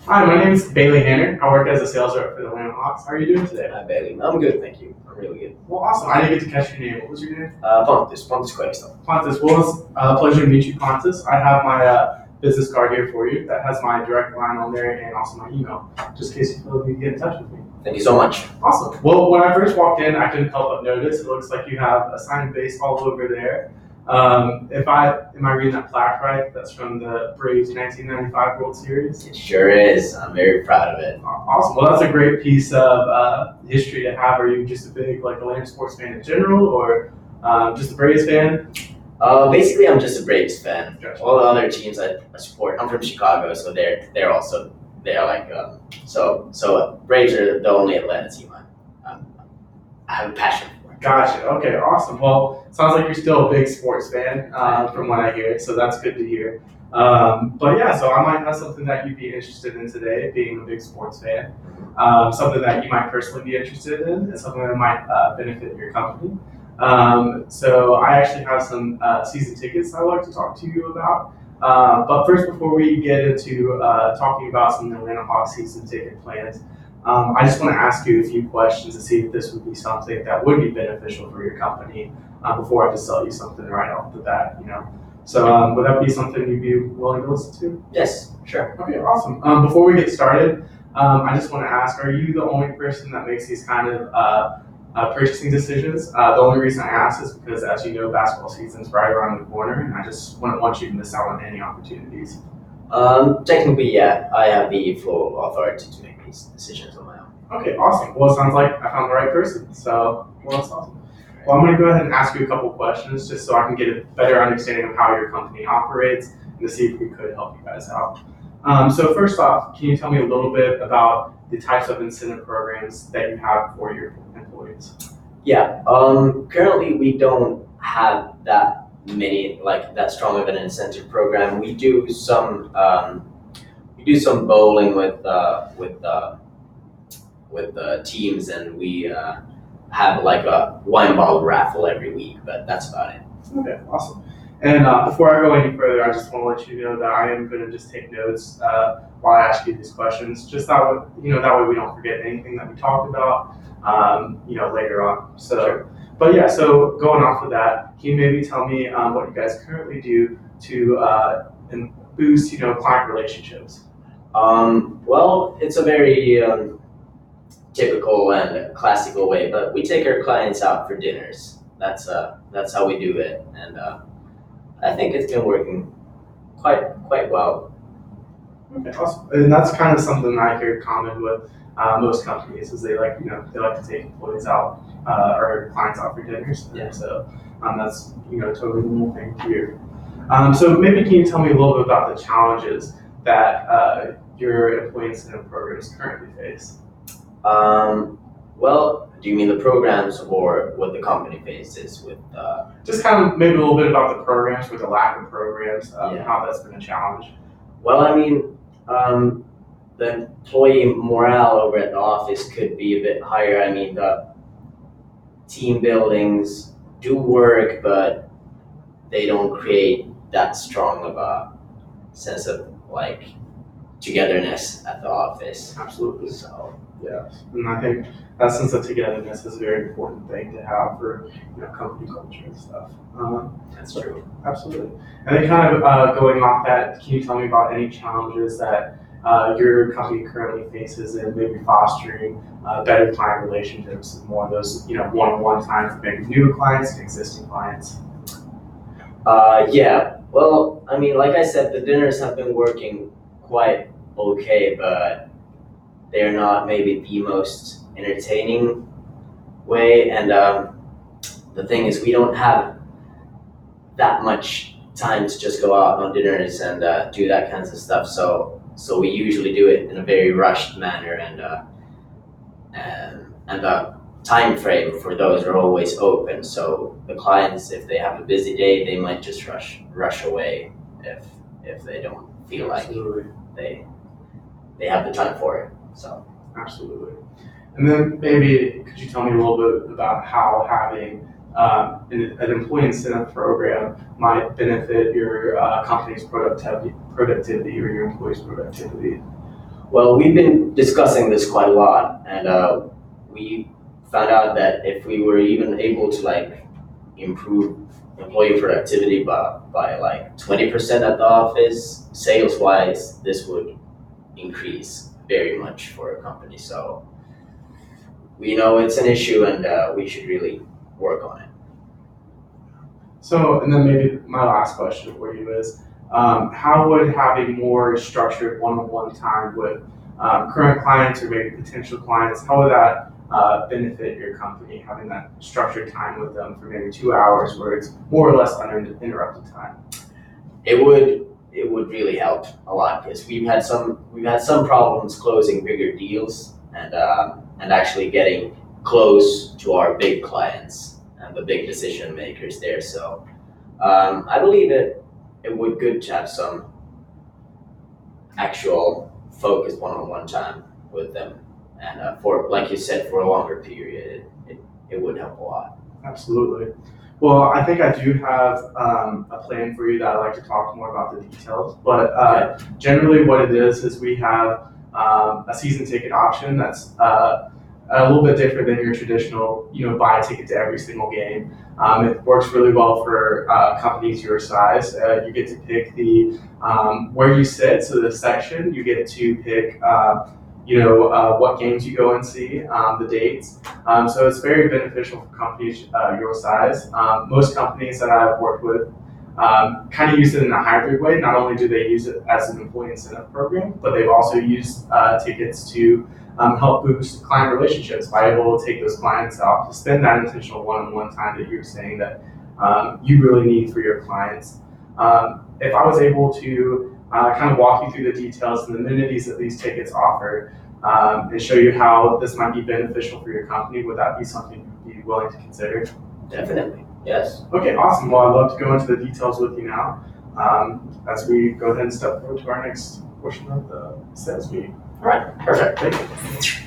Hi, my name is Bailey Hanner. I work as a sales rep for the Atlanta Hawks. How are you doing today? Hi, Bailey. I'm good, thank you. I'm really good. Well, awesome. I didn't get to catch your name. What was your name? Pontus Quaista. Pontus. Well, it's a pleasure to meet you, Pontus. I have my business card here for you that has my direct line on there and also my email, just in case you feel you need to get in touch with me. Thank you so much. Awesome. Well, when I first walked in, I couldn't help but notice it looks like you have a signed base all over there. Am I reading that plaque right? That's from the Braves 1995 World Series. It sure is. I'm very proud of it. Awesome. Well, that's a great piece of history to have. Are you just a big Atlanta sports fan in general, or just a Braves fan? Basically, I'm just a Braves fan. Gotcha. All the other teams I support, I'm from Chicago, so they're also so Braves are the only Atlanta team I have a passion for. Gotcha. Okay. Awesome. Well, sounds like you're still a big sports fan from what I hear, so that's good to hear. But yeah, so I might have something that you'd be interested in today, being a big sports fan. Something that you might personally be interested in, and something that might benefit your company. So I actually have some season tickets I'd like to talk to you about. But first, before we get into talking about some Atlanta Hawks season ticket plans, I just want to ask you a few questions to see if this would be something that would be beneficial for your company before I just sell you something right off the bat, you know. So would that be something you'd be willing to listen to? Yes, sure. Okay, awesome. Before we get started, I just want to ask, are you the only person that makes these kind of purchasing decisions? The only reason I ask is because, as you know, basketball season's right around the corner, and I just wouldn't want you to miss out on any opportunities. Technically, yeah, I have the full authority to make these decisions on my own. Okay, awesome. Well, it sounds like I found the right person. So, well, that's awesome. Well, I'm going to go ahead and ask you a couple questions just so I can get a better understanding of how your company operates and to see if we could help you guys out. So first off, can you tell me a little bit about the types of incentive programs that you have for your employees? Yeah. Currently, we don't have that many that strong of an incentive program. We do some bowling with teams, and we have a wine bottle raffle every week. But that's about it. Okay, awesome. And before I go any further, I just want to let you know that I am going to just take notes while I ask you these questions, just that way, that way we don't forget anything that we talked about, later on. So, sure. But yeah, so going off of that, can you maybe tell me what you guys currently do to boost, client relationships? Well, it's a very typical and classical way, but we take our clients out for dinners. That's how we do it, and I think it's been working quite well. Okay, awesome. And that's kind of something I hear common with most companies is they like to take employees out or clients out for dinners. Yeah. So that's totally normal thing here. So maybe can you tell me a little bit about the challenges that your employee incentive programs currently face? Well, do you mean the programs or what the company faces with? Just kind of maybe a little bit about the programs or the lack of programs, Yeah. how that's been a challenge. Well, I mean, the employee morale over at the office could be a bit higher. I mean, the team buildings do work, but they don't create that strong of a sense of togetherness at the office. Absolutely. So Yeah, and I think that sense of togetherness is a very important thing to have for company culture and stuff. that's true. Absolutely. And then kind of going off that, can you tell me about any challenges that your company currently faces in maybe fostering better client relationships and more of those one-on-one time for maybe new clients and existing clients? Yeah. Well, I mean, like I said, the dinners have been working quite okay, but they're not maybe the most entertaining way. And the thing is, we don't have that much time to just go out on dinners and do that kinds of stuff. So we usually do it in a very rushed manner, and the time frame for those are always open. So the clients, if they have a busy day, they might just rush away if they don't feel Absolutely. like they have the time for it. So. Absolutely. And then maybe could you tell me a little bit about how having an employee incentive program might benefit your company's productivity or your employees' productivity? Well, we've been discussing this quite a lot, and we found out that if we were even able to like improve employee productivity by like 20% at the office, sales wise, this would increase very much for a company. So we know it's an issue, and we should really work on it. So, and then maybe my last question for you is, how would having more structured one-on-one time with current clients or maybe potential clients, how would that benefit your company, having that structured time with them for maybe 2 hours where it's more or less uninterrupted time? It would really help a lot because we've had some problems closing bigger deals and actually getting close to our big clients and the big decision makers there. So I believe it would good to have some actual focused one-on-one time with them, and for like you said, for a longer period, it would help a lot. Absolutely. Well, I think I do have a plan for you that I'd like to talk more about the details. But generally, what it is we have a season ticket option that's a little bit different than your traditional, buy a ticket to every single game. It works really well for companies your size. You get to pick the where you sit, so the section. You get to pick, what games you go and see, the dates. So it's very beneficial for companies your size. Most companies that I've worked with kind of use it in a hybrid way. Not only do they use it as an employee incentive program, but they've also used tickets to help boost client relationships by able to take those clients out to spend that intentional one-on-one time that you're saying that you really need for your clients. If I was able to kind of walk you through the details and the amenities that these tickets offer and show you how this might be beneficial for your company, would that be something you'd be willing to consider? Definitely, yes. Okay, awesome. Well, I'd love to go into the details with you now as we go ahead and step forward to our next portion of the sales meeting. All right, perfect. Thank you.